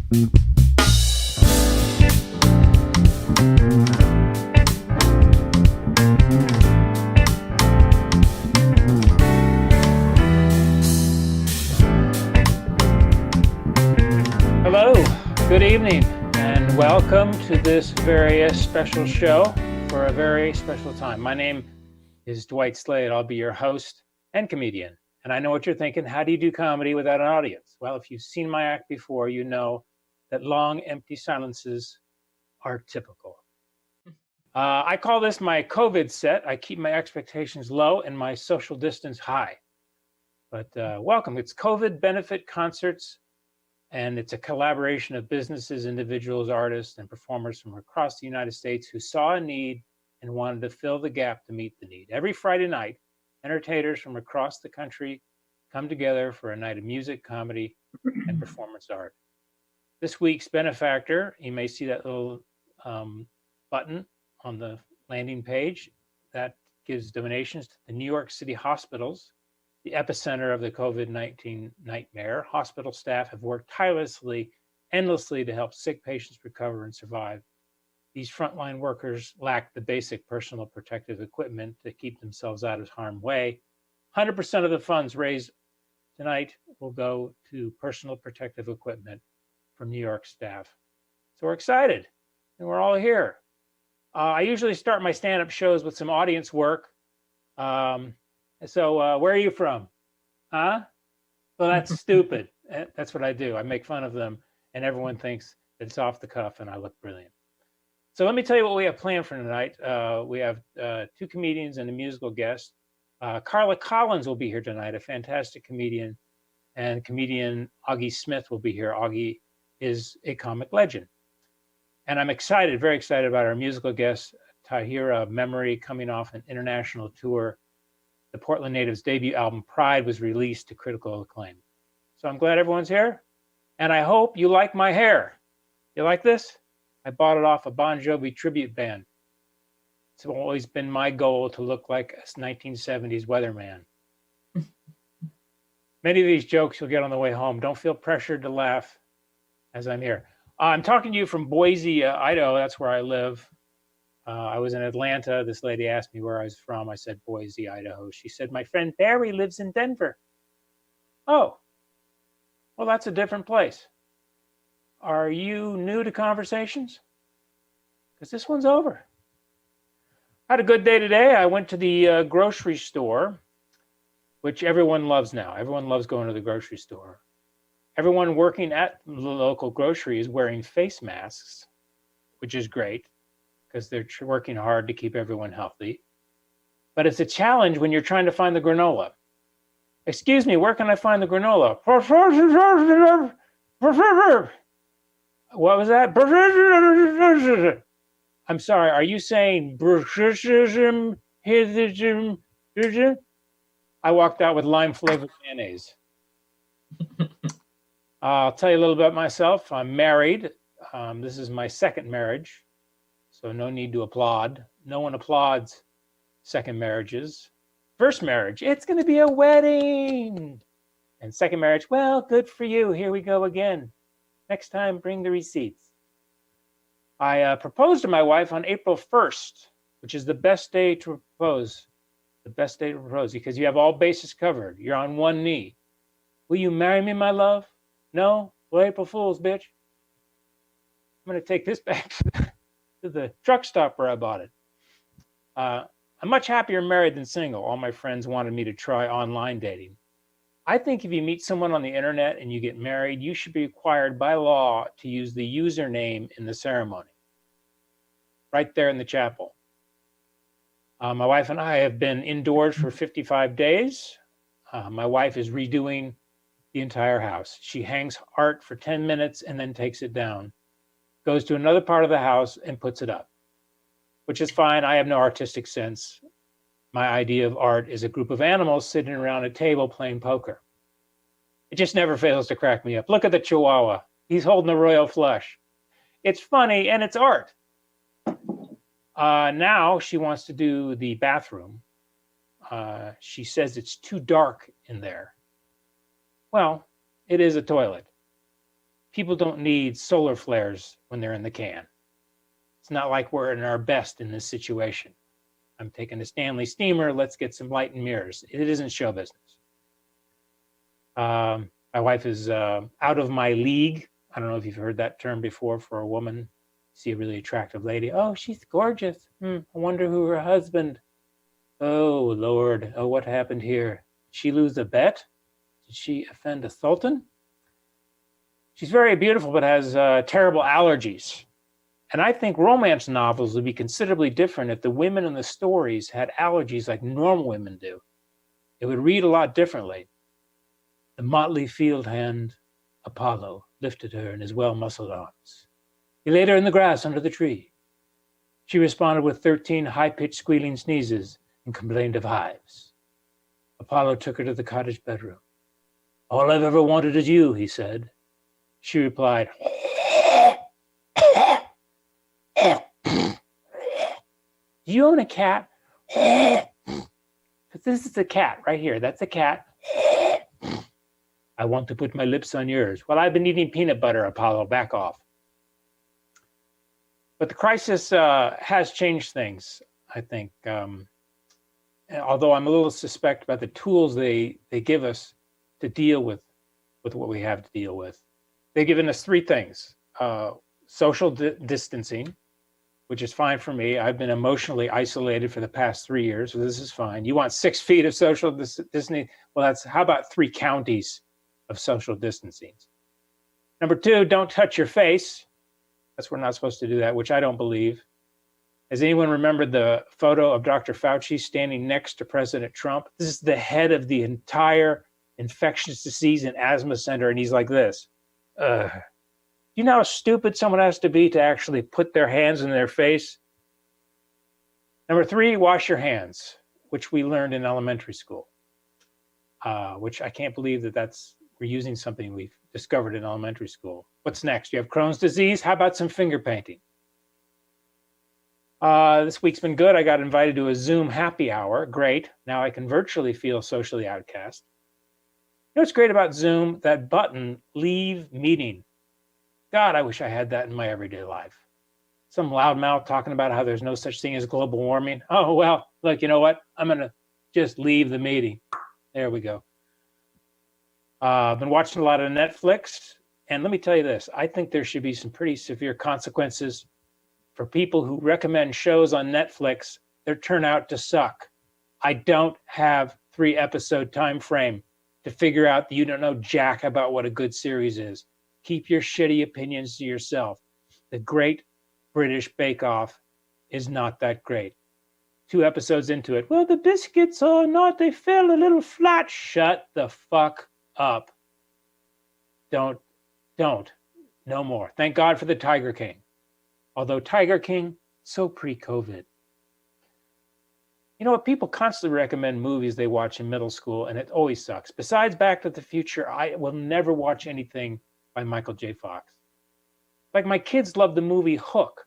Hello, good evening, and welcome to this very special show for a very special time. My name is Dwight Slade. I'll be your host and comedian. And I know what you're thinking, how do you do comedy without an audience? Well, if you've seen my act before, you know that long, empty silences are typical. I call this my COVID set. I keep my expectations low and my social distance high. But welcome, it's COVID benefit concerts. And it's a collaboration of businesses, individuals, artists, and performers from across the United States who saw a need and wanted to fill the gap to meet the need. Every Friday night, entertainers from across the country come together for a night of music, comedy, and performance art. This week's benefactor, you may see that little button on the landing page that gives donations to the New York City hospitals, the epicenter of the COVID-19 nightmare. Hospital staff have worked tirelessly, endlessly to help sick patients recover and survive. These frontline workers lack the basic personal protective equipment to keep themselves out of harm's way. 100% of the funds raised tonight will go to personal protective equipment from New York staff. So we're excited, and we're all here. I usually start my stand-up shows with some audience work. So where are you from? Huh? Well, that's stupid. That's what I do. I make fun of them, and everyone thinks it's off the cuff, and I look brilliant. So let me tell you what we have planned for tonight. We have two comedians and a musical guest. Carla Collins will be here tonight, a fantastic comedian, and comedian Auggie Smith will be here. Auggie is a comic legend. And I'm excited, very excited about our musical guest, Tahirah Memory, coming off an international tour. The Portland Natives' debut album, Pride, was released to critical acclaim. So I'm glad everyone's here, and I hope you like my hair. You like this? I bought it off a Bon Jovi tribute band. It's always been my goal to look like a 1970s weatherman. Many of these jokes you'll get on the way home. Don't feel pressured to laugh as I'm here. I'm talking to you from Boise, Idaho. That's where I live. I was in Atlanta. This lady asked me where I was from. I said, Boise, Idaho. She said, my friend Barry lives in Denver. Oh, well, that's a different place. Are you new to conversations? Because this one's over. I had a good day today. I went to the grocery store, which everyone loves now. Everyone loves going to the grocery store. Everyone working at the local grocery is wearing face masks, which is great, because they're working hard to keep everyone healthy. But it's a challenge when you're trying to find the granola. Excuse me, where can I find the granola? What was that? I'm sorry, are you saying I walked out with lime-flavored mayonnaise. I'll tell you a little bit about myself. I'm married. This is my second marriage. So no need to applaud. No one applauds second marriages. First marriage, it's going to be a wedding. And second marriage, well, good for you. Here we go again. Next time, bring the receipts. I proposed to my wife on April 1st, which is the best day to propose. The best day to propose because you have all bases covered. You're on one knee. Will you marry me, my love? No? Well, April Fool's, bitch. I'm going to take this back to the truck stop where I bought it. I'm much happier married than single. All my friends wanted me to try online dating. I think if you meet someone on the internet and you get married, you should be required by law to use the username in the ceremony. Right there in the chapel. My wife and I have been indoors for 55 days. My wife is redoing the entire house. She hangs art for 10 minutes and then takes it down. Goes to another part of the house and puts it up, which is fine. I have no artistic sense. My idea of art is a group of animals sitting around a table playing poker. It just never fails to crack me up. Look at the Chihuahua. He's holding a royal flush. It's funny and it's art. Now she wants to do the bathroom. She says it's too dark in there. Well, it is a toilet. people don't need solar flares when they're in the can. It's not like we're in our best in this situation. I'm taking a Stanley steamer. Let's get some light and mirrors. It isn't show business. My wife is out of my league. I don't know if you've heard that term before for a woman. See a really attractive lady. Oh, she's gorgeous. I wonder who her husband. Oh, Lord. Oh, what happened here? Did she lose a bet? Did she offend a sultan? She's very beautiful, but has terrible allergies. And I think romance novels would be considerably different if the women in the stories had allergies like normal women do. It would read a lot differently. The motley field hand Apollo lifted her in his well-muscled arms. He laid her in the grass under the tree. She responded with 13 high-pitched squealing sneezes and complained of hives. Apollo took her to the cottage bedroom. All I've ever wanted is you, he said. She replied, do you own a cat? This is a cat right here. That's a cat. I want to put my lips on yours. Well, I've been eating peanut butter, Apollo. Back off. But the crisis has changed things, I think. Although I'm a little suspect about the tools they give us to deal with what we have to deal with. They've given us three things. Social distancing, which is fine for me. I've been emotionally isolated for the past 3 years, so this is fine. You want 6 feet of social distancing? Well, how about 3 counties of social distancing? Number 2, don't touch your face. We're not supposed to do that, which I don't believe. Has anyone remembered the photo of Dr. Fauci standing next to President Trump? This is the head of the entire infectious disease and asthma center, and he's like this. You know how stupid someone has to be to actually put their hands in their face? Number 3, wash your hands, which we learned in elementary school, which I can't believe we're using something we've discovered in elementary school. What's next? You have Crohn's disease? How about some finger painting? This week's been good. I got invited to a Zoom happy hour. Great. Now I can virtually feel socially outcast. You know what's great about Zoom? That button, leave meeting. God, I wish I had that in my everyday life. Some loudmouth talking about how there's no such thing as global warming. Oh, well, look, you know what? I'm going to just leave the meeting. There we go. I've been watching a lot of Netflix. And let me tell you this. I think there should be some pretty severe consequences for people who recommend shows on Netflix that turn out to suck. I don't have 3-episode time frame to figure out that you don't know jack about what a good series is. Keep your shitty opinions to yourself. The Great British Bake Off is not that great. 2 episodes into it, well, the biscuits are not, they fell a little flat. Shut the fuck up. Don't. No more. Thank God for the Tiger King. Although Tiger King, so pre-COVID. You know what? People constantly recommend movies they watch in middle school, and it always sucks. Besides Back to the Future, I will never watch anything by Michael J. Fox. Like my kids love the movie Hook.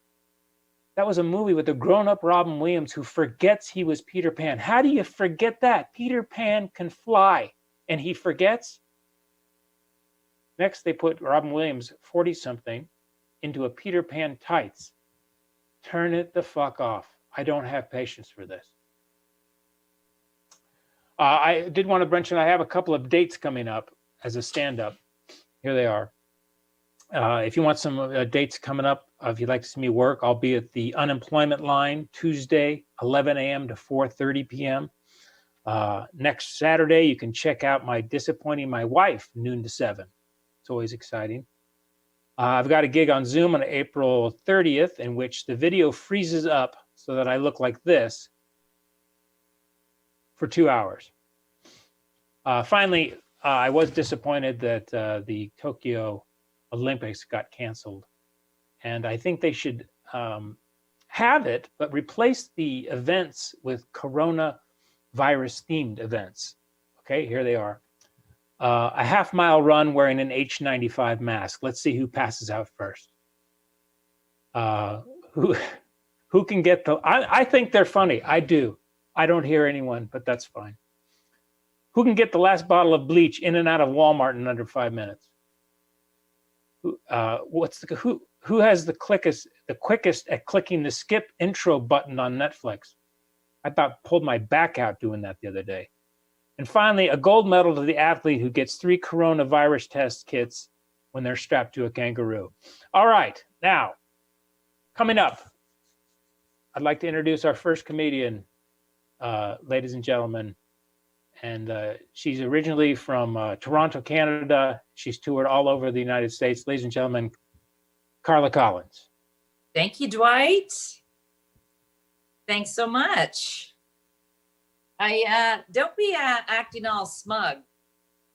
That was a movie with a grown-up Robin Williams who forgets he was Peter Pan. How do you forget that? Peter Pan can fly, and he forgets? Next, they put Robin Williams, 40-something, into a Peter Pan tights. Turn it the fuck off. I don't have patience for this. I did want to mention I have a couple of dates coming up as a stand-up. Here they are. If you want some dates coming up, if you'd like to see me work, I'll be at the Unemployment Line Tuesday, 11 a.m. to 4:30 p.m. Next Saturday, you can check out my Disappointing My Wife, noon to 7. It's always exciting. I've got a gig on Zoom on April 30th in which the video freezes up so that I look like this for 2 hours. Finally, I was disappointed that the Tokyo Olympics got canceled. And I think they should have it, but replace the events with coronavirus themed events. Okay, here they are. A half-mile run wearing an H95 mask. Let's see who passes out first. Who can get the... I think they're funny. I do. I don't hear anyone, but that's fine. Who can get the last bottle of bleach in and out of Walmart in under 5 minutes? Who has the quickest at clicking the skip intro button on Netflix? I about pulled my back out doing that the other day. And finally, a gold medal to the athlete who gets 3 coronavirus test kits when they're strapped to a kangaroo. All right, now, coming up, I'd like to introduce our first comedian, ladies and gentlemen. And she's originally from Toronto, Canada. She's toured all over the United States. Ladies and gentlemen, Carla Collins. Thank you, Dwight. Thanks so much. Don't be acting all smug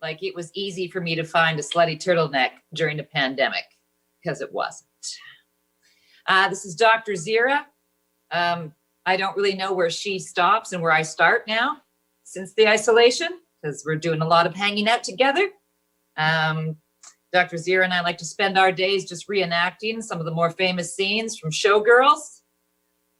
like it was easy for me to find a slutty turtleneck during the pandemic, because it wasn't. This is Dr. Zira. I don't really know where she stops and where I start now since the isolation, because we're doing a lot of hanging out together. Dr. Zira and I like to spend our days just reenacting some of the more famous scenes from Showgirls.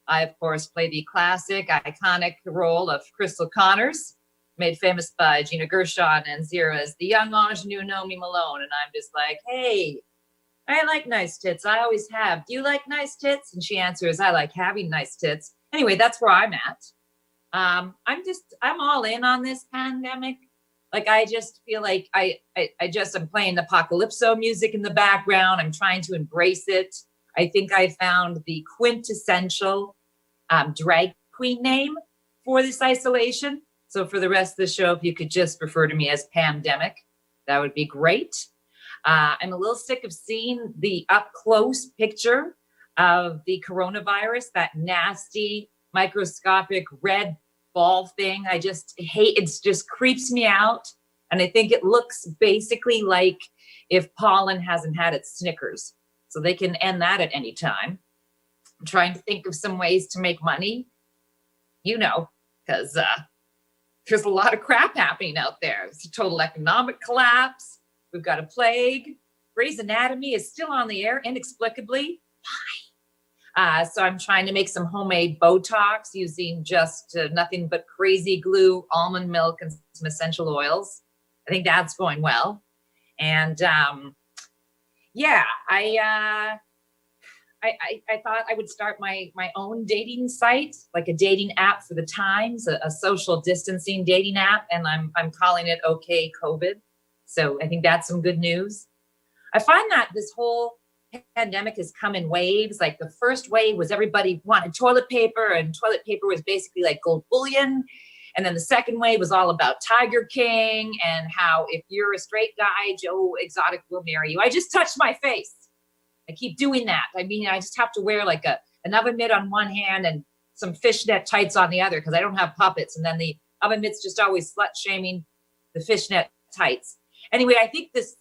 I, of course, play the classic, iconic role of Crystal Connors, made famous by Gina Gershon, and Zira as the young ingenue Naomi Malone. And I'm just like, hey, I like nice tits. I always have. Do you like nice tits? And she answers, I like having nice tits. Anyway, that's where I'm at. I'm all in on this pandemic. Like, I just feel like I'm playing the apocalypso music in the background. I'm trying to embrace it. I think I found the quintessential drag queen name for this isolation. So for the rest of the show, if you could just refer to me as Pandemic, that would be great. I'm a little sick of seeing the up close picture of the coronavirus, that nasty microscopic red ball thing. I just hate it. Just creeps me out. And I think it looks basically like if pollen hasn't had its Snickers. So they can end that at any time. I'm trying to think of some ways to make money, because there's a lot of crap happening out there. It's a total economic collapse. We've got a plague. Grey's Anatomy is still on the air inexplicably. Why? So I'm trying to make some homemade Botox using just nothing but crazy glue, almond milk, and some essential oils. I think that's going well. And I thought I would start my own dating site, like a dating app for the times, a social distancing dating app, and I'm calling it OK COVID. So I think that's some good news. I find that this whole pandemic has come in waves. Like the first wave was everybody wanted toilet paper, and toilet paper was basically like gold bullion. And then the second wave was all about Tiger King and how if you're a straight guy, Joe Exotic will marry you. I just touched my face. I keep doing that. I mean, I just have to wear like an oven mitt on one hand and some fishnet tights on the other because I don't have puppets. And then the oven mitt's just always slut shaming the fishnet tights. Anyway, I think this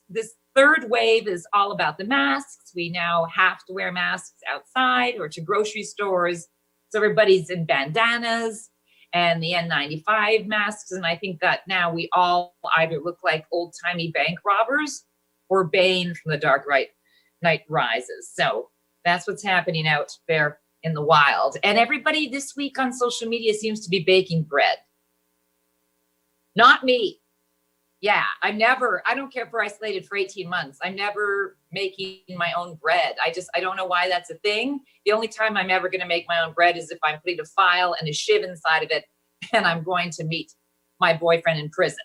third wave is all about the masks. We now have to wear masks outside or to grocery stores. So everybody's in bandanas and the N95 masks. And I think that now we all either look like old-timey bank robbers or Bane from The Dark Knight Rises. So that's what's happening out there in the wild. And everybody this week on social media seems to be baking bread. Not me. Yeah, I don't care if we're isolated for 18 months. I'm never making my own bread. I don't know why that's a thing. The only time I'm ever going to make my own bread is if I'm putting a file and a shiv inside of it and I'm going to meet my boyfriend in prison.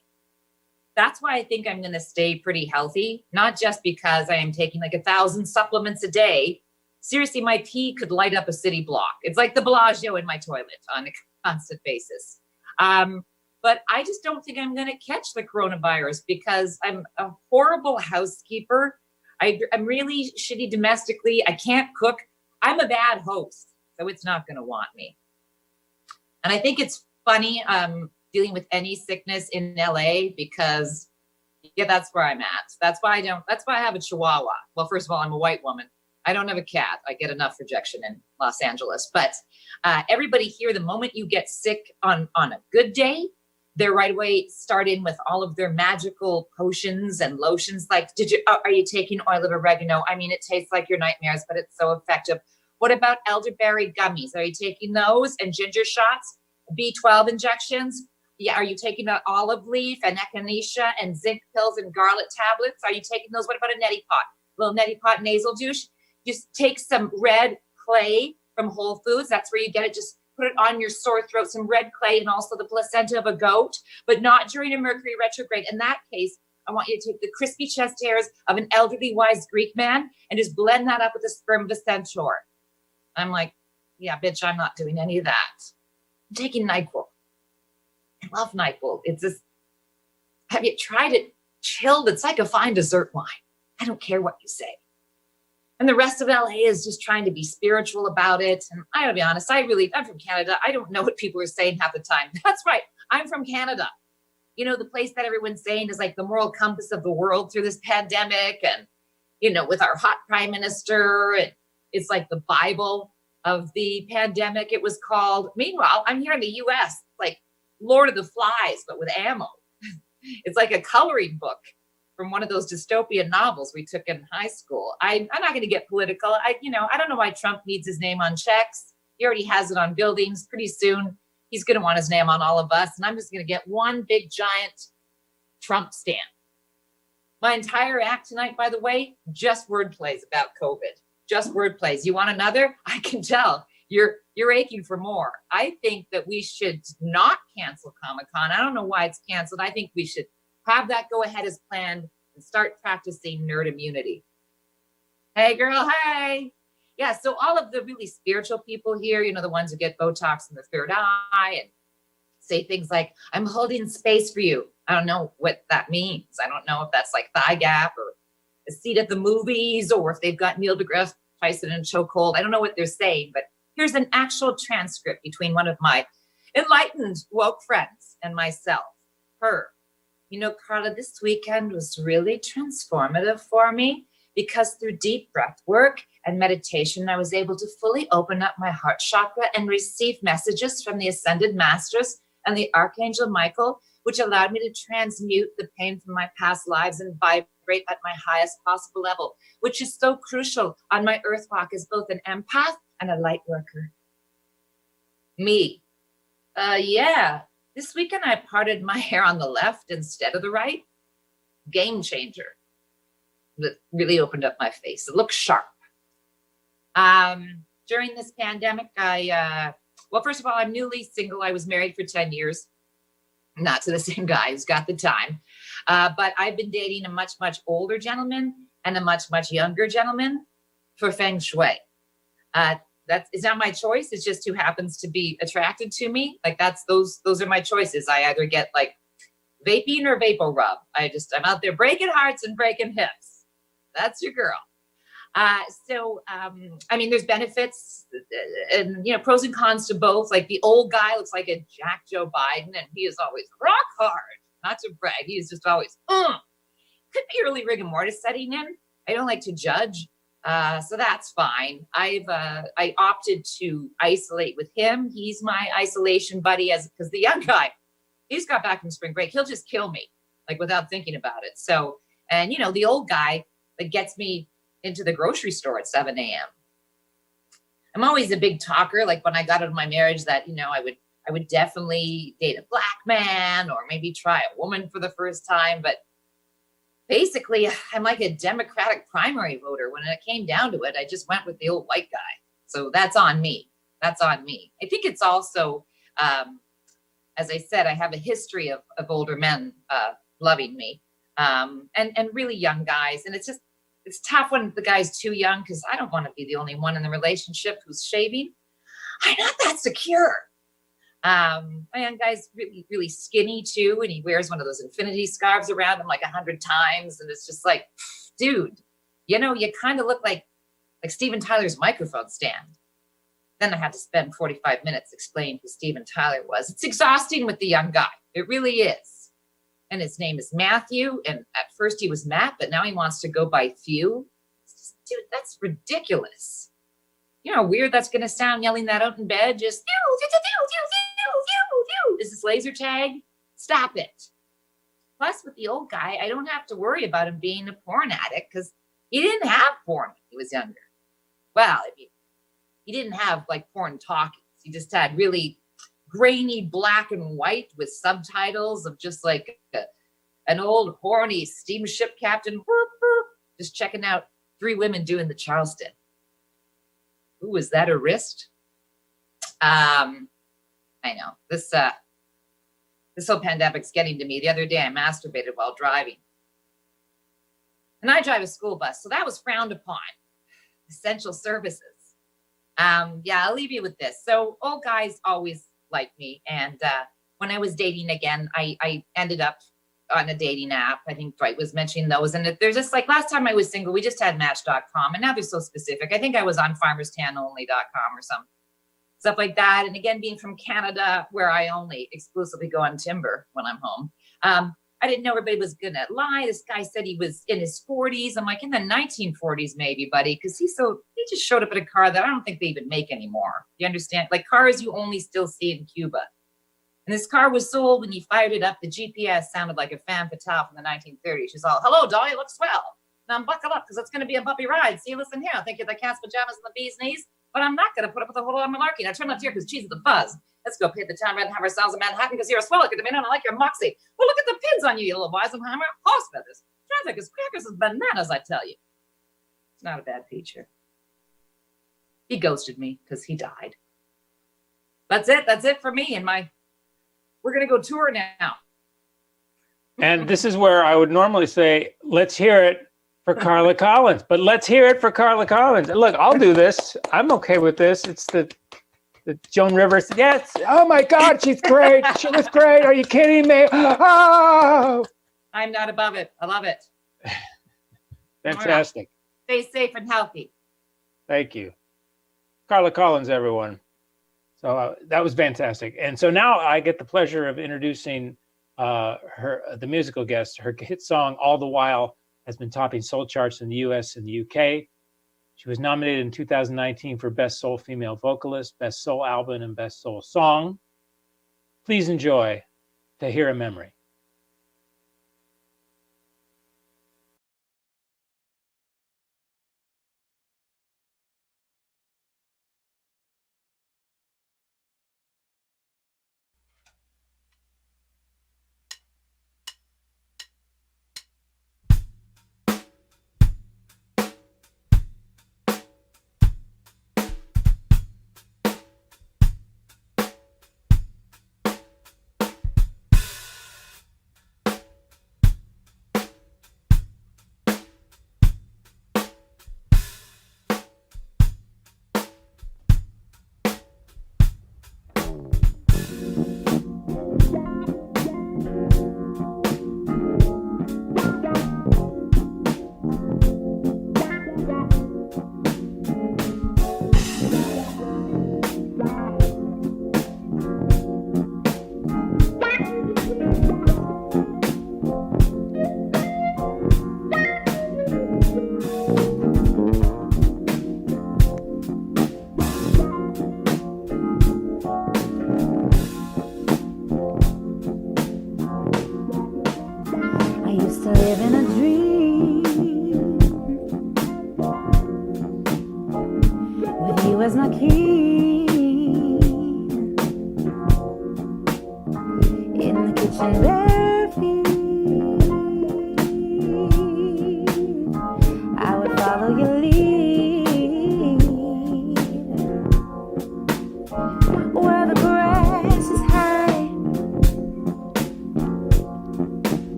That's why I think I'm going to stay pretty healthy, not just because I am taking like 1,000 supplements a day. Seriously, my pee could light up a city block. It's like the Bellagio in my toilet on a constant basis. But I just don't think I'm going to catch the coronavirus because I'm a horrible housekeeper. I'm really shitty domestically. I can't cook. I'm a bad host, so it's not going to want me. And I think it's funny dealing with any sickness in LA because, yeah, that's where I'm at. That's why I have a Chihuahua. Well, first of all, I'm a white woman. I don't have a cat. I get enough rejection in Los Angeles. But everybody here, the moment you get sick on a good day, they're right away starting with all of their magical potions and lotions. Like, are you taking oil of oregano? I mean, it tastes like your nightmares, but it's so effective. What about elderberry gummies? Are you taking those and ginger shots, B12 injections? Yeah, are you taking an olive leaf and echinacea and zinc pills and garlic tablets? Are you taking those? What about a neti pot? little neti pot nasal juice. Just take some red clay from Whole Foods. That's where you get it. Just put it on your sore throat, some red clay and also the placenta of a goat, but not during a Mercury retrograde. In that case, I want you to take the crispy chest hairs of an elderly wise Greek man and just blend that up with the sperm of a centaur. I'm like, yeah, bitch, I'm not doing any of that. I'm taking NyQuil. I love NyQuil. It's just, have you tried it chilled? It's like a fine dessert wine. I don't care what you say. And the rest of LA is just trying to be spiritual about it. And I gotta be honest, I'm from Canada. I don't know what people are saying half the time. That's right. I'm from Canada. You know, the place that everyone's saying is like the moral compass of the world through this pandemic. And, you know, with our hot prime minister, and it's like the Bible of the pandemic, it was called. Meanwhile, I'm here in the US, like Lord of the Flies, but with ammo. It's like a coloring book from one of those dystopian novels we took in high school. I'm not going to get political. I don't know why Trump needs his name on checks. He already has it on buildings. Pretty soon, he's going to want his name on all of us. And I'm just going to get one big giant Trump stamp. My entire act tonight, by the way, just word plays about COVID. Just word plays. You want another? I can tell you're aching for more. I think that we should not cancel Comic-Con. I don't know why it's canceled. I think we should have that go ahead as planned and start practicing nerd immunity. Hey girl, hey. Yeah, so all of the really spiritual people here, you know, the ones who get Botox in the third eye and say things like, I'm holding space for you. I don't know what that means. I don't know if that's like thigh gap or a seat at the movies, or if they've got Neil deGrasse Tyson in chokehold. I don't know what they're saying, but here's an actual transcript between one of my enlightened woke friends and myself. Her. You know, Carla, this weekend was really transformative for me because through deep breath work and meditation, I was able to fully open up my heart chakra and receive messages from the ascended masters and the Archangel Michael, which allowed me to transmute the pain from my past lives and vibrate at my highest possible level, which is so crucial on my earth walk as both an empath and a light worker. Me. Yeah. This weekend, I parted my hair on the left instead of the right. Game changer. That really opened up my face. It looks sharp. During this pandemic, well, first of all, I'm newly single. I was married for 10 years. Not to the same guy who's got the time. But I've been dating a much, much older gentleman and a much, much younger gentleman for feng shui. It's not my choice. It's just who happens to be attracted to me. Like those are my choices. I either get like vaping or vapor rub. I'm out there breaking hearts and breaking hips. That's your girl. I mean, there's benefits and, you know, pros and cons to both. Like the old guy looks like a Jack Joe Biden and he is always rock hard. Not to brag. He is just always, could be early rigor mortis setting in. I don't like to judge. So that's fine. I opted to isolate with him. He's my isolation buddy because the young guy, he's got back from spring break. He'll just kill me like without thinking about it. So, and you know, the old guy that gets me into the grocery store at 7 a.m. I'm always a big talker. Like when I got out of my marriage that, you know, I would definitely date a black man or maybe try a woman for the first time. But basically, I'm like a Democratic primary voter. When it came down to it, I just went with the old white guy. So that's on me. That's on me. I think it's also, as I said, I have a history of older men loving me and really young guys. And it's tough when the guy's too young because I don't want to be the only one in the relationship who's shaving. I'm not that secure. My young guy's really, really skinny too. And he wears one of those infinity scarves around him like 100 times. And it's just like, dude, you know, you kind of look like Steven Tyler's microphone stand. Then I had to spend 45 minutes explaining who Steven Tyler was. It's exhausting with the young guy. It really is. And his name is Matthew. And at first he was Matt, but now he wants to go by Few. Dude, that's ridiculous. You know how weird that's going to sound yelling that out in bed? Just, is this laser tag? Stop it. Plus, with the old guy, I don't have to worry about him being a porn addict because he didn't have porn when he was younger. Well, I mean, he didn't have like porn talkies. He just had really grainy black and white with subtitles of just like an old horny steamship captain just checking out 3 women doing the Charleston. Ooh, is that a wrist? I know this whole pandemic's getting to me. The other day I masturbated while driving. And I drive a school bus, so that was frowned upon. Essential services. Yeah, I'll leave you with this. So old guys always like me. And when I was dating again, I ended up on a dating app. I think Dwight was mentioning those. And they're just like, last time I was single, we just had Match.com. And now they're so specific. I think I was on FarmersTanOnly.com or some stuff like that. And again, being from Canada, where I only exclusively go on Timber when I'm home. I didn't know everybody was gonna lie. This guy said he was in his 40s. I'm like, in the 1940s, maybe, buddy, because he just showed up in a car that I don't think they even make anymore. You understand? Like cars you only still see in Cuba. And this car was sold when you fired it up. The GPS sounded like a femme fatale from the 1930s. She's all, "Hello, doll, you look swell. Now buckle up because it's going to be a bumpy ride. See, listen here. I think you're the cat's pajamas and the bee's knees, but I'm not going to put up with the whole lot of malarkey. Now turn left here because cheese is the fuzz. Let's go pay the town rent and have ourselves in Manhattan because you're a swell. Look at the minute. I like your moxie. Well, look at the pins on you, you little Weisenheimer. Horse feathers. Traffic is crackers and bananas, I tell you." It's not a bad feature. He ghosted me because he died. That's it. That's it for me. And we're going to go tour now. And this is where I would normally say, let's hear it for Carla Collins, but let's hear it for Carla Collins. And look, I'll do this. I'm okay with this. It's the Joan Rivers. Yes. Oh my God, she's great. She was great. Are you kidding me? Oh, I'm not above it. I love it. Fantastic. Stay safe and healthy. Thank you. Carla Collins, everyone. So that was fantastic. And so now I get the pleasure of introducing the musical guest. Her hit song, All the While, has been topping soul charts in the US and the UK. She was nominated in 2019 for Best Soul Female Vocalist, Best Soul Album, and Best Soul Song. Please enjoy Tahirah Memory.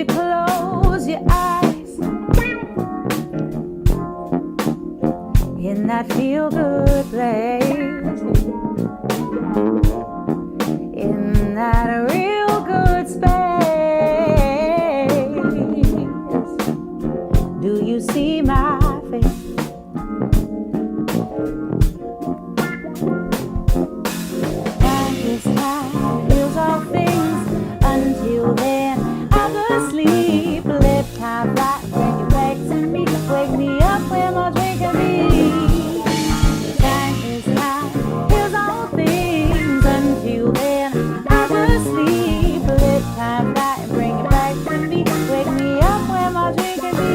you close your eyes in that feel-good place, in that real good space, do you see my face? Time is high, feels all things until then. I'll go sleep, let time fly, bring you back to me, wake me up when my drink can be. Time is high, feels all things until then. I'll go sleep, let time fly, bring you back to me, wake me up when my drink can be.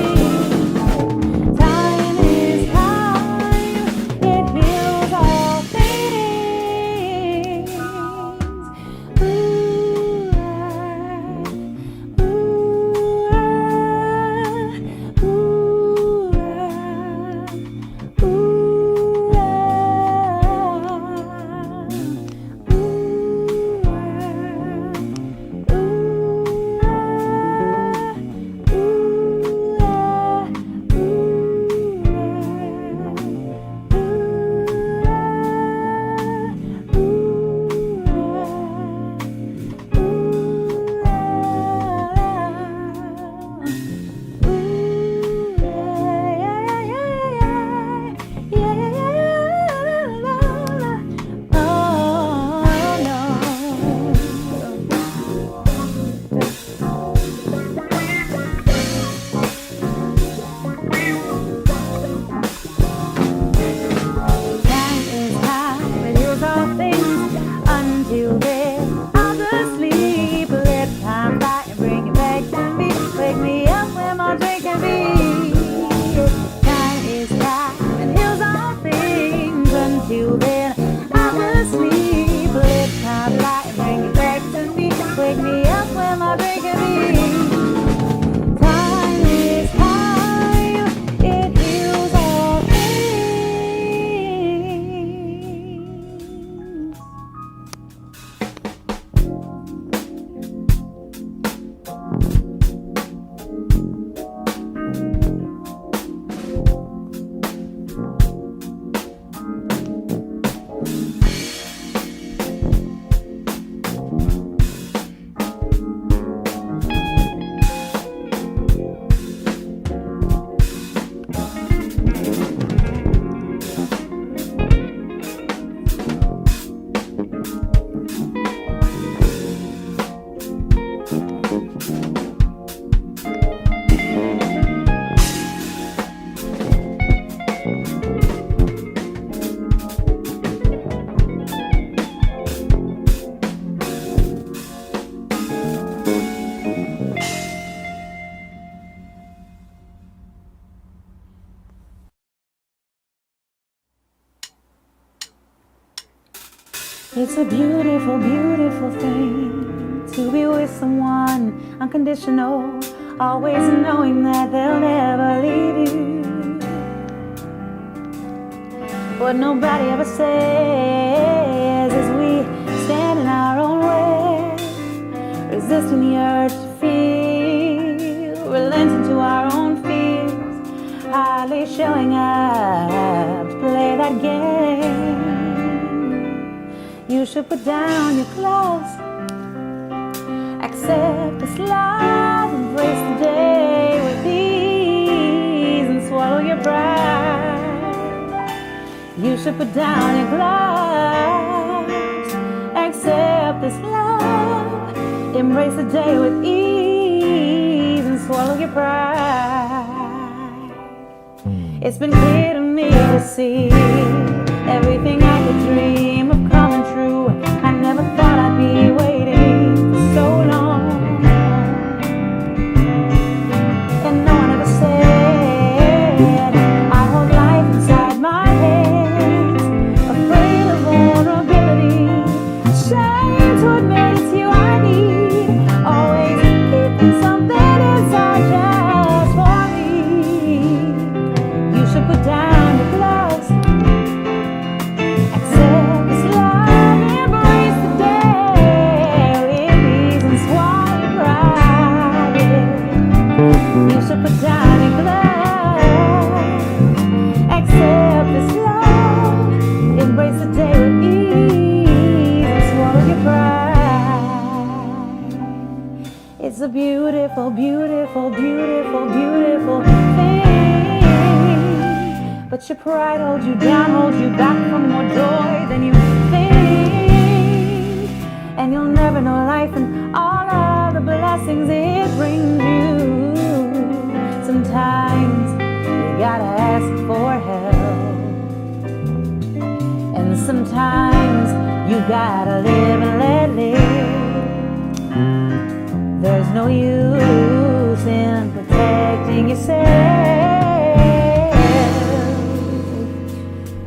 Time is time, it heals all things. Ooh, It's a beautiful, beautiful thing to be with someone unconditional, always knowing that they'll never leave you. What nobody ever says is we stand in our own way, resisting the urge to feel, relenting to our own fears, hardly showing up to play that game. You should put down your clothes, accept this love, embrace the day with ease and swallow your pride. You should put down your clothes, accept this love, embrace the day with ease and swallow your pride. It's been clear to me to see everything I could dream of coming true. I never thought I'd be waiting for so long, and no one ever said I hold life inside my hands, afraid of vulnerability, ashamed to admit it's you I need, always keeping something inside just for me. You should put down your gloves, a beautiful, beautiful, beautiful, beautiful thing. But your pride holds you down, holds you back from more joy than you think. And you'll never know life and all of the blessings it brings you. Sometimes you gotta ask for help. And sometimes you gotta live and let live. There's no use in protecting yourself.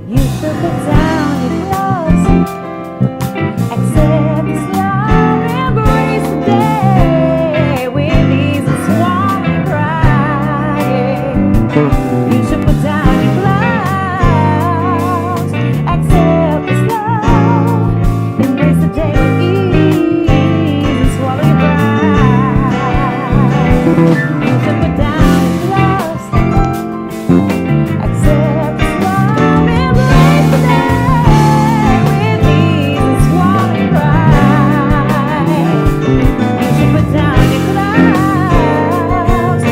You should put down your gloves, accept this love, embrace the day with ease and swallow pride. You should put down your gloves, accept this love, embrace the day with ease and swallow your pride. You should put down your gloves, accept this love, embrace the day with ease and swallow your pride. You should put down your gloves,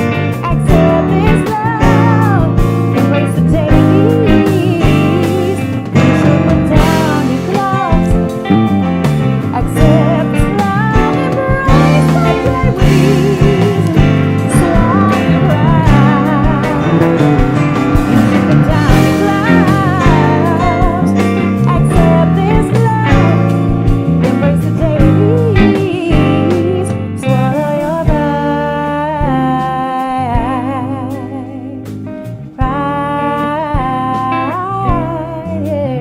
accept this love, embrace the day with ease. You should put down your gloves, accept this love, embrace the day with ease, swallow your pride. You should put down your gloves, accept this love, embrace the day with ease, swallow your pride. Pride, yeah.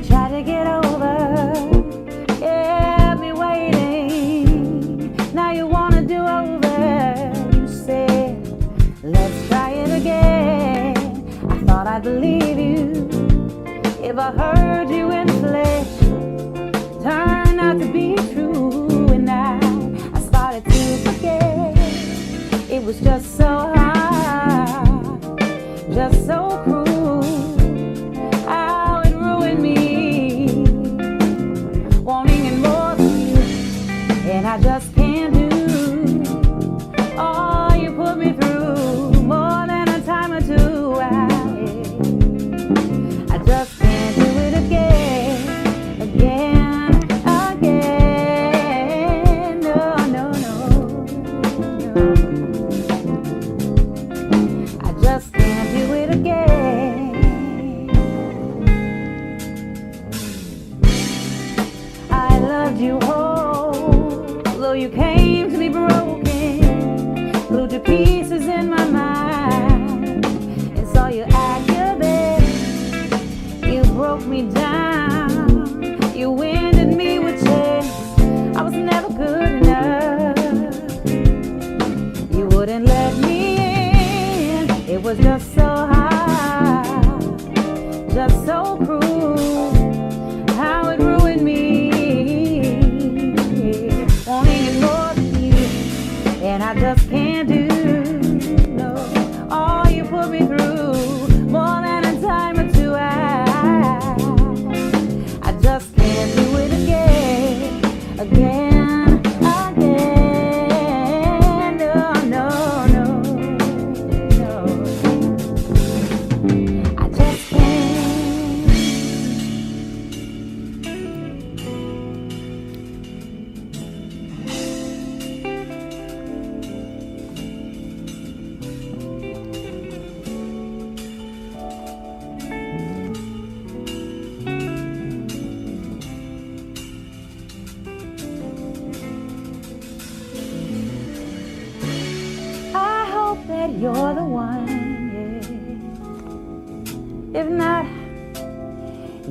Try to get over, kept me waiting. Now you wanna do over. You said, let's try it again. I thought I'd believe you if I heard you in flesh. Turned out to be true, and I started to forget. It was just so hard, just so cruel. How it ruined me, wanting it more than you, and I just can't do all you put me through. More than a time or two, I just can't do it again, again, again. No, no, no, no. I just can't do it again. I loved you whole, though you came to me broken, glued to pieces in my mind, and saw you at your best. You broke me down, you winded me with checks. I was never good enough, you wouldn't let me in. It was just so hard, just so cruel. How it ruined me, wanting it more than you, and I just can't do, no, all you put me through. More than a time or two, I If not,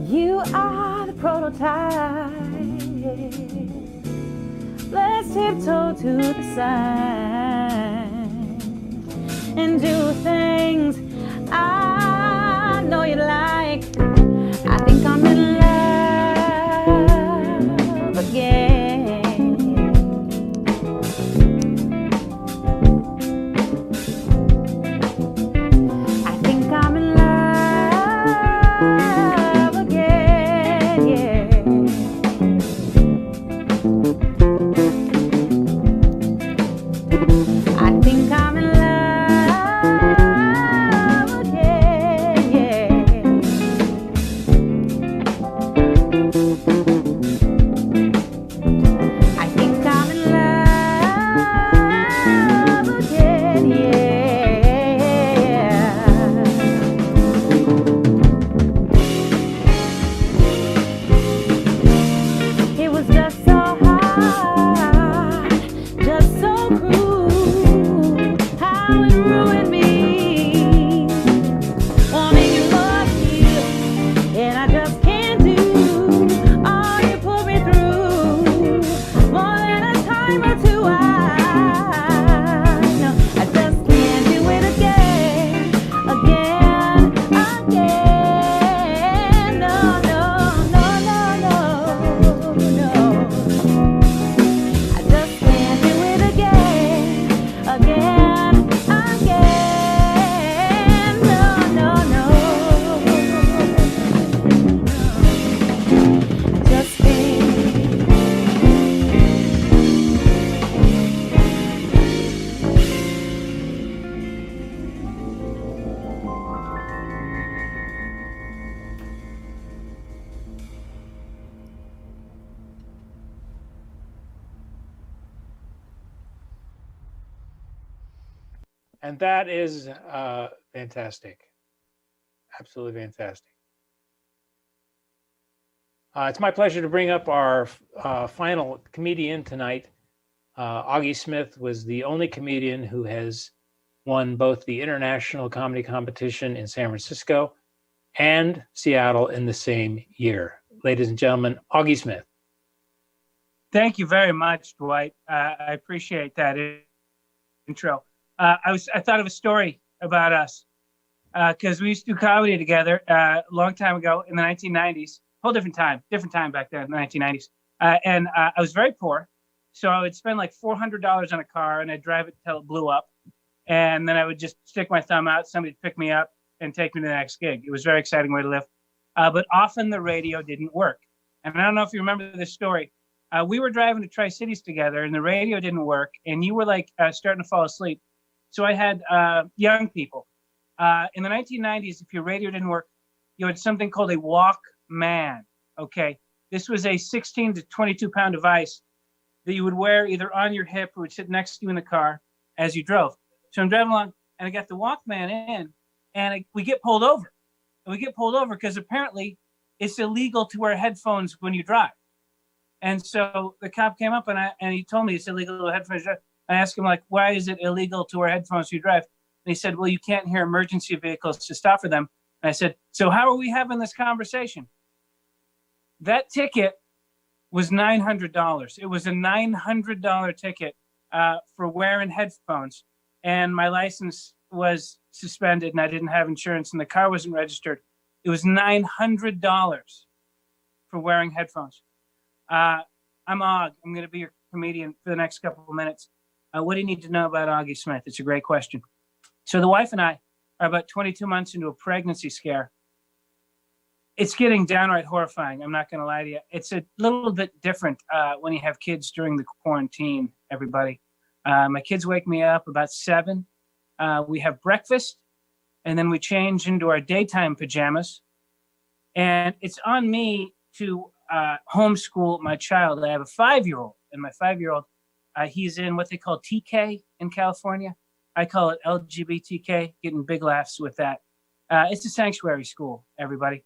you are the prototype. Let's tiptoe to the side and do things I know you like. I think I'm in love again. I think I'm in love again, yeah. I think I'm in love again, yeah. I think I'm in love again, yeah. It was just so hard, just so cruel, how it ruined me. Wanting to love you, and I just can't do all you put me through. More than a time or two, I know I just can't do it again, again, again. No, no, no, no, no, no. I just can't do it again, again, again. No, no, no. I just can't. And that is fantastic. Absolutely fantastic. It's my pleasure to bring up our final comedian tonight. Auggie Smith was the only comedian who has won both the International Comedy Competition in San Francisco and Seattle in the same year. Ladies and gentlemen, Auggie Smith. Thank you very much, Dwight. I appreciate that intro. I thought of a story about us because we used to do comedy together a long time ago in the 1990s. Whole different time back then in the 1990s. And I was very poor, so I would spend like $400 on a car, and I'd drive it until it blew up, and then I would just stick my thumb out. Somebody'd pick me up and take me to the next gig. It was a very exciting way to live. But often the radio didn't work, and I don't know if you remember this story. We were driving to Tri-Cities together, and the radio didn't work, and you were like starting to fall asleep. So I had young people. In the 1990s, if your radio didn't work, you had something called a Walkman. Okay, this was a 16 to 22 pound device that you would wear either on your hip or would sit next to you in the car as you drove. So I'm driving along, and I got the Walkman in, and we get pulled over. And we get pulled over because apparently it's illegal to wear headphones when you drive. And so the cop came up and he told me it's illegal to wear headphones. I asked him, like, why is it illegal to wear headphones when you drive? And he said, well, you can't hear emergency vehicles to stop for them. And I said, so how are we having this conversation? That ticket was $900. It was a $900 ticket for wearing headphones. And my license was suspended and I didn't have insurance and the car wasn't registered. It was $900 for wearing headphones. I'm Aug. I'm going to be your comedian for the next couple of minutes. What do you need to know about Auggie Smith? It's a great question. So the wife and I are about 22 months into a pregnancy scare. It's getting downright horrifying. I'm not going to lie to you. It's a little bit different when you have kids during the quarantine, everybody. My kids wake me up about 7. We have breakfast, and then we change into our daytime pajamas. And it's on me to homeschool my child. I have a 5-year-old, and my 5-year-old, he's in what they call TK in California. I call it LGBTK, getting big laughs with that. It's a sanctuary school, everybody.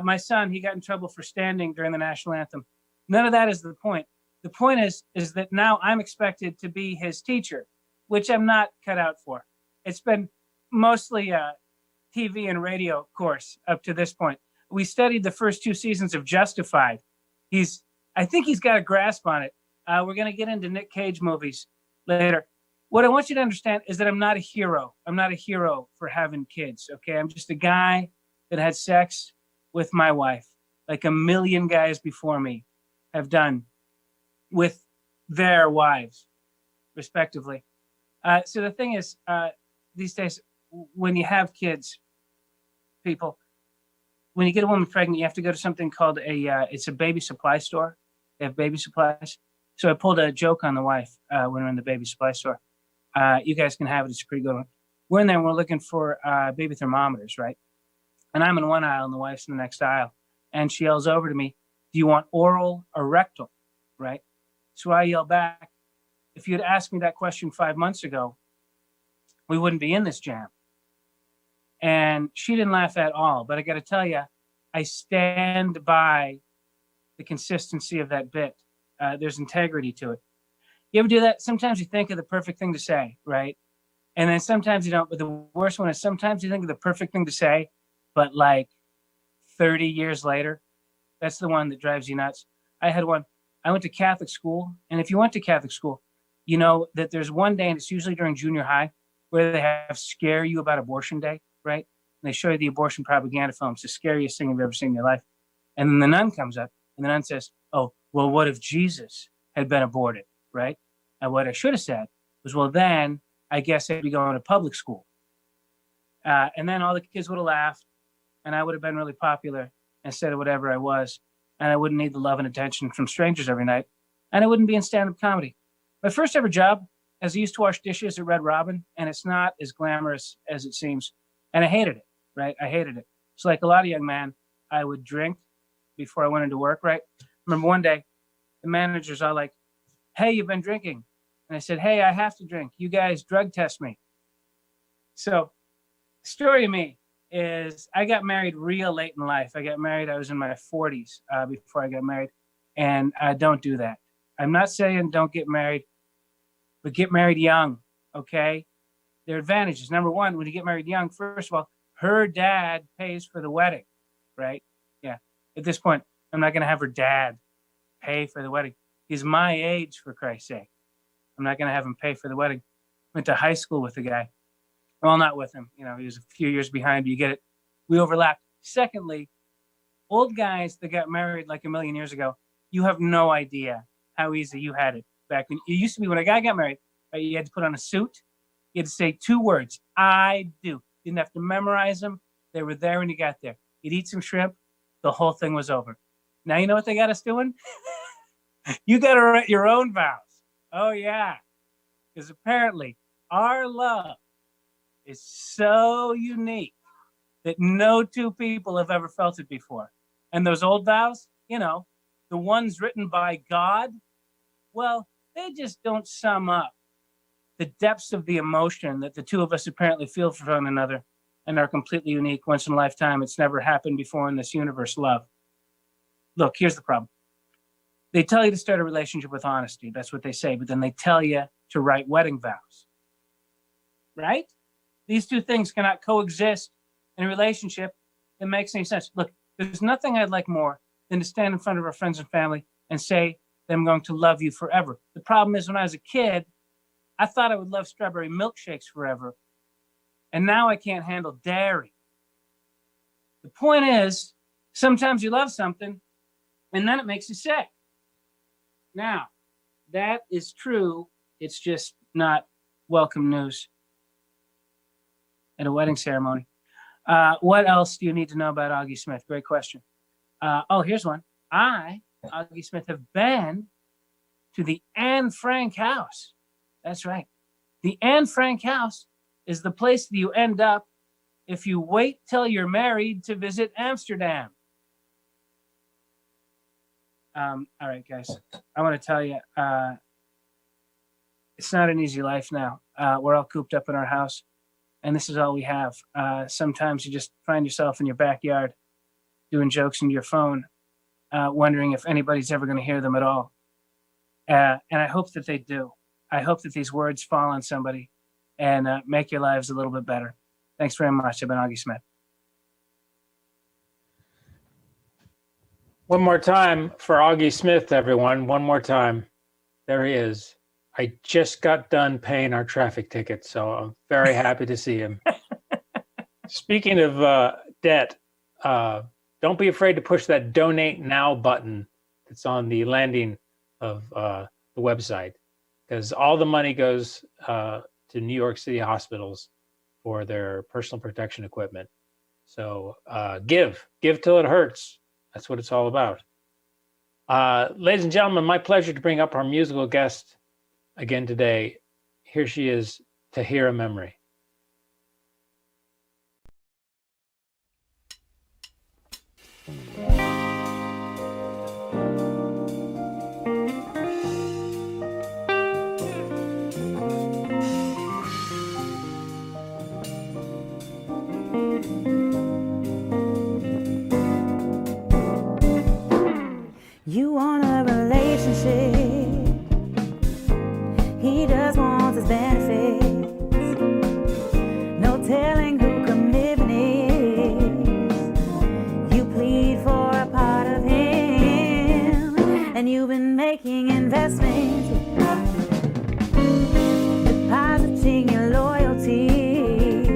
My son, he got in trouble for standing during the national anthem. None of that is the point. The point is that now I'm expected to be his teacher, which I'm not cut out for. It's been mostly TV and radio course up to this point. We studied the first 2 seasons of Justified. I think he's got a grasp on it. We're going to get into Nick Cage movies later. What I want you to understand is that I'm not a hero. I'm not a hero for having kids, okay? I'm just a guy that had sex with my wife, like a million guys before me have done with their wives, respectively. So the thing is, these days, when you have kids, people, when you get a woman pregnant, you have to go to something called it's a baby supply store. They have baby supplies. So I pulled a joke on the wife when we were in the baby supply store. You guys can have it. It's a pretty good one. We're in there and we're looking for baby thermometers, right? And I'm in one aisle and the wife's in the next aisle. And she yells over to me, do you want oral or rectal, right? So I yell back, if you had asked me that question 5 months ago, we wouldn't be in this jam. And she didn't laugh at all. But I got to tell you, I stand by the consistency of that bit. There's integrity to it. You ever do that? Sometimes you think of the perfect thing to say, right? And then sometimes you don't. But the worst one is sometimes you think of the perfect thing to say, but like 30 years later, that's the one that drives you nuts. I had one. I went to Catholic school. And if you went to Catholic school, you know that there's one day, and it's usually during junior high, where they have scare you about abortion day, right? And they show you the abortion propaganda films, the scariest thing you've ever seen in your life. And then the nun comes up and the nun says, oh, well, what if Jesus had been aborted, right? And what I should have said was, well, then I guess I'd be going to public school. And then all the kids would have laughed and I would have been really popular instead of whatever I was. And I wouldn't need the love and attention from strangers every night. And I wouldn't be in stand-up comedy. My first ever job, as I used to wash dishes at Red Robin, and it's not as glamorous as it seems. And I hated it, right? I hated it. So like a lot of young men, I would drink before I went into work, right? Remember one day, the managers are like, hey, you've been drinking. And I said, hey, I have to drink. You guys drug test me. So the story of me is I got married real late in life. I was in my 40s before I got married. And don't do that. I'm not saying don't get married, but get married young, okay? There are advantages. Number one, when you get married young, first of all, her dad pays for the wedding, right? Yeah. At this point, I'm not going to have her dad pay for the wedding. He's my age, for Christ's sake. I'm not going to have him pay for the wedding. Went to high school with the guy. Well, not with him. You know, he was a few years behind, but you get it. We overlapped. Secondly, old guys that got married like a million years ago, you have no idea how easy you had it back when. It used to be when a guy got married, you had to put on a suit. You had to say 2 words, I do. You didn't have to memorize them. They were there when you got there. You'd eat some shrimp. The whole thing was over. Now you know what they got us doing? You got to write your own vows. Oh, yeah. Because apparently our love is so unique that no 2 people have ever felt it before. And those old vows, you know, the ones written by God, well, they just don't sum up the depths of the emotion that the 2 of us apparently feel for one another and are completely unique, once in a lifetime. It's never happened before in this universe, love. Look, here's the problem. They tell you to start a relationship with honesty. That's what they say. But then they tell you to write wedding vows, right? These 2 things cannot coexist in a relationship that makes any sense. Look, there's nothing I'd like more than to stand in front of our friends and family and say that I'm going to love you forever. The problem is when I was a kid, I thought I would love strawberry milkshakes forever. And now I can't handle dairy. The point is, sometimes you love something and then it makes you sick. Now, that is true. It's just not welcome news at a wedding ceremony. What else do you need to know about Auggie Smith? Great question. Oh, here's one. I, Auggie Smith, have been to the Anne Frank house. That's right. The Anne Frank house is the place that you end up if you wait till you're married to visit Amsterdam. All right, guys, I want to tell you, it's not an easy life now. We're all cooped up in our house, and this is all we have. Sometimes you just find yourself in your backyard doing jokes into your phone, wondering if anybody's ever going to hear them at all. And I hope that they do. I hope that these words fall on somebody and make your lives a little bit better. Thanks very much. I've been Auggie Smith. One more time for Auggie Smith, everyone. One more time. There he is. I just got done paying our traffic ticket, so I'm very happy to see him. Speaking of debt, don't be afraid to push that donate now button that's on the landing of the website, because all the money goes to New York City hospitals for their personal protection equipment. So give till it hurts. That's what it's all about. Ladies and gentlemen, my pleasure to bring up our musical guest again today. Here she is, Tahirah Memory. You want a relationship, he just wants his benefits. No telling who commitment is. You plead for a part of him, and you've been making investments, depositing your loyalty,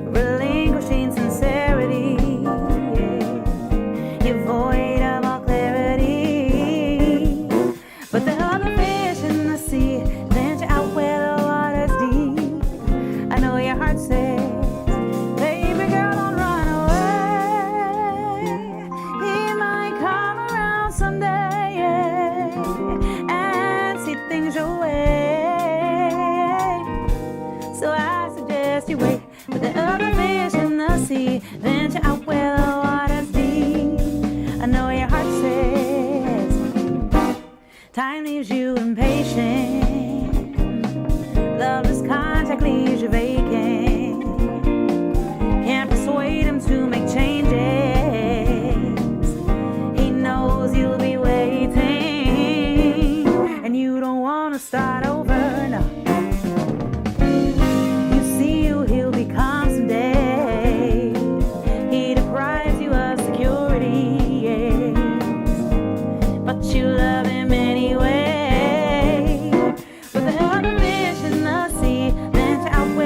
relinquishing sincerity. You're void of all clarity, but the other fish in the sea venture out where the water's deep. I know your heart says, baby girl, don't run away. He might come around someday, yeah, and see things your way. So I suggest you wait, but the other fish in the sea venture out where the water's deep. I know your heart says time leaves you impatient. Loveless contact leaves you vacant. Can't persuade him to make changes. He knows you'll be waiting, and you don't want to start over, no. You see who he'll become someday. He deprives you of security, yes, but you love him anyway. But the other fish in the sea venture out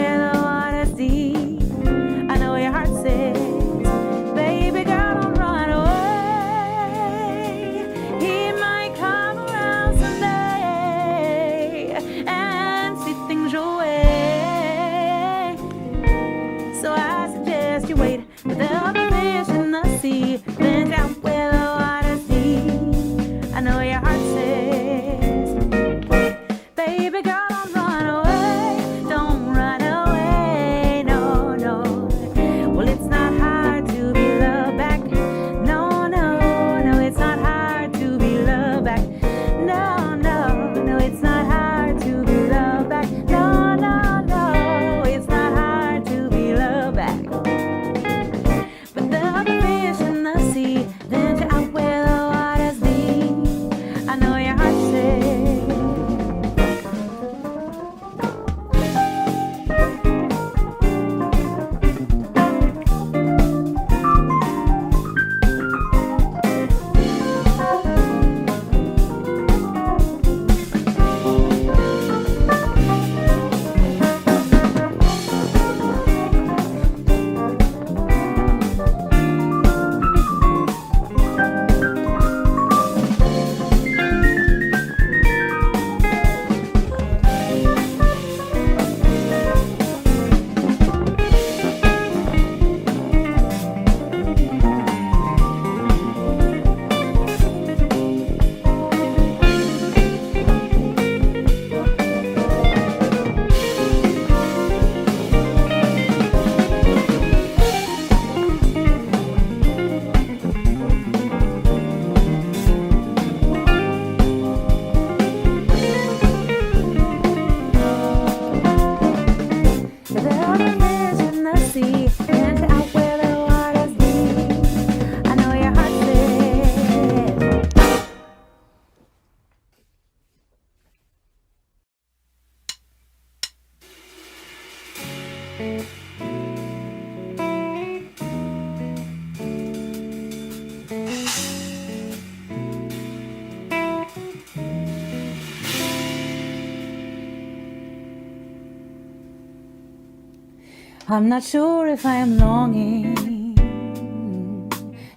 I'm not sure if I am longing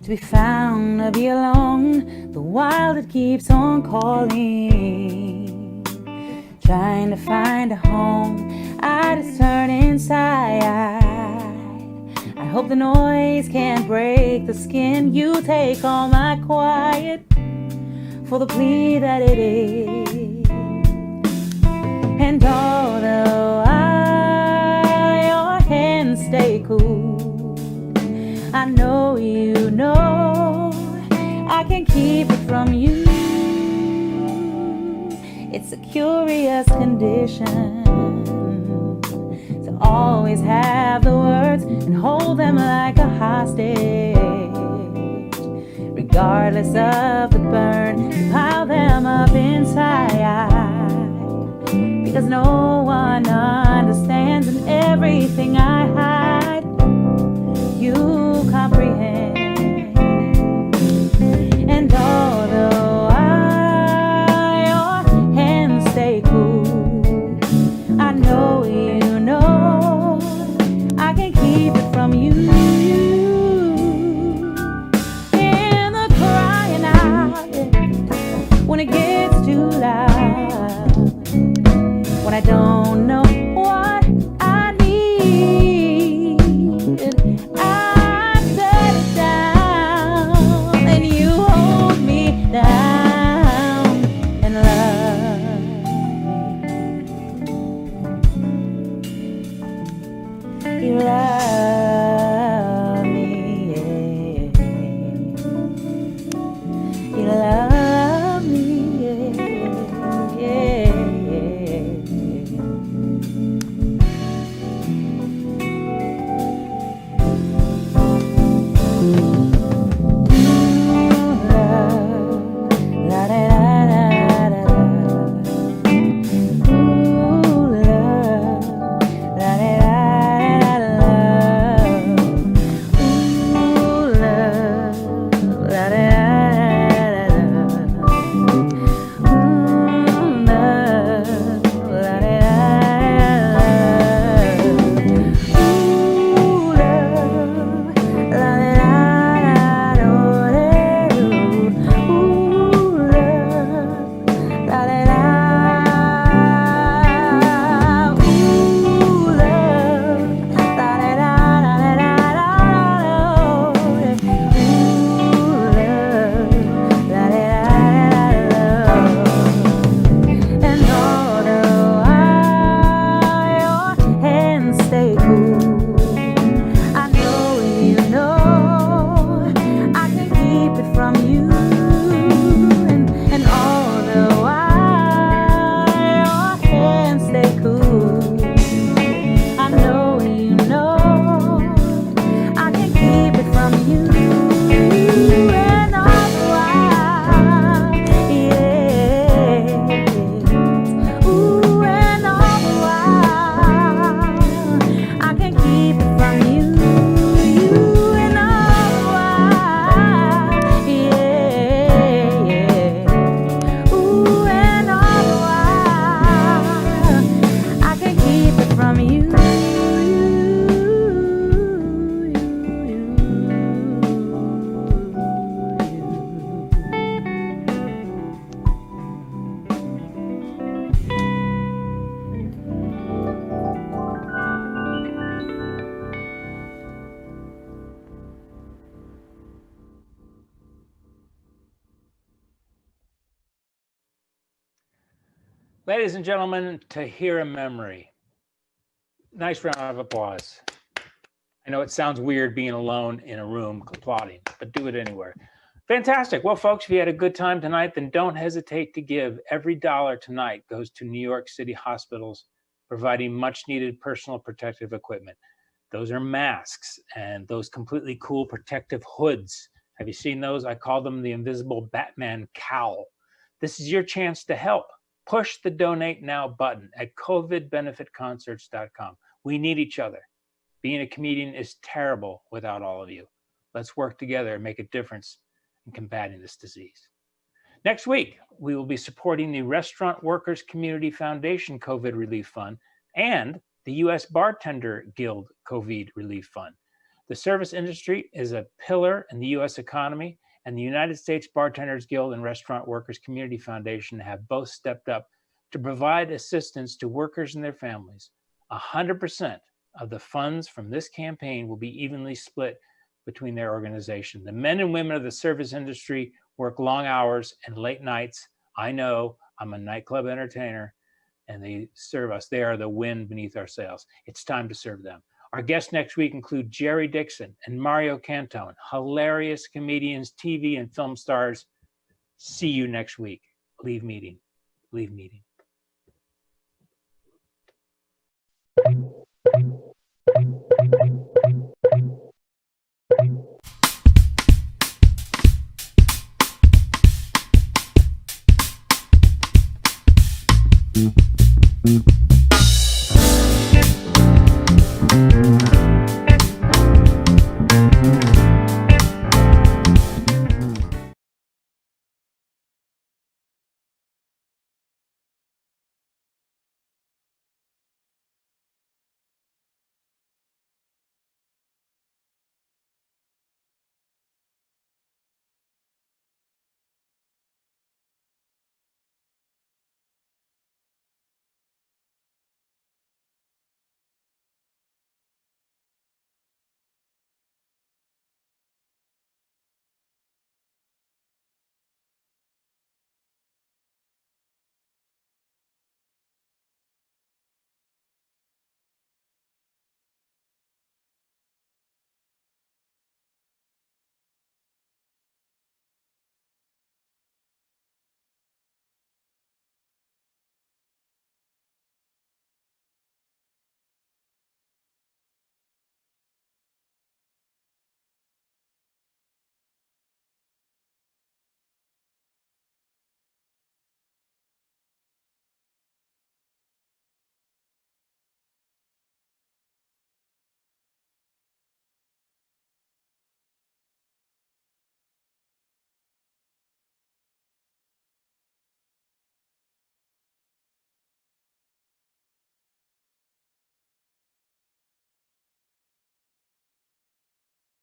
to be found, to be alone, the wild that keeps on calling, trying to find a home. I just turn inside. I hope the noise can't break the skin. You take all my quiet for the plea that it is. And although your hands stay cool, I know you know I can keep it from you. It's a curious condition to always have the words and hold them like a hostage, regardless of the burn. Pile them up inside, because no one understands, and everything I hide you comprehend. And although your hands stay cool, I know you know I can keep it from you. In the crying out, when it gets too loud, when I don't know what I need, I set it down, and you hold me down and love me. You love me, yeah. You love me, yeah. Ladies and gentlemen, Tahirah Memory. Nice round of applause. I know it sounds weird being alone in a room applauding, but do it anywhere. Fantastic. Well, folks, if you had a good time tonight, then don't hesitate to give. Every dollar tonight goes to New York City hospitals, providing much needed personal protective equipment. Those are masks and those completely cool protective hoods. Have you seen those? I call them the invisible Batman cowl. This is your chance to help. Push the donate now button at covidbenefitconcerts.com. We need each other. Being a comedian is terrible without all of you. Let's work together and make a difference in combating this disease. Next week, we will be supporting the Restaurant Workers Community Foundation COVID Relief Fund and the U.S. Bartender Guild COVID Relief Fund. The service industry is a pillar in the U.S. economy, and the United States Bartenders Guild and Restaurant Workers Community Foundation have both stepped up to provide assistance to workers and their families. 100% of the funds from this campaign will be evenly split between their organization. The men and women of the service industry work long hours and late nights. I know, I'm a nightclub entertainer, and they serve us. They are the wind beneath our sails. It's time to serve them. Our guests next week include Jerry Dixon and Mario Cantone, hilarious comedians, TV and film stars. See you next week. Leave meeting. Leave meeting.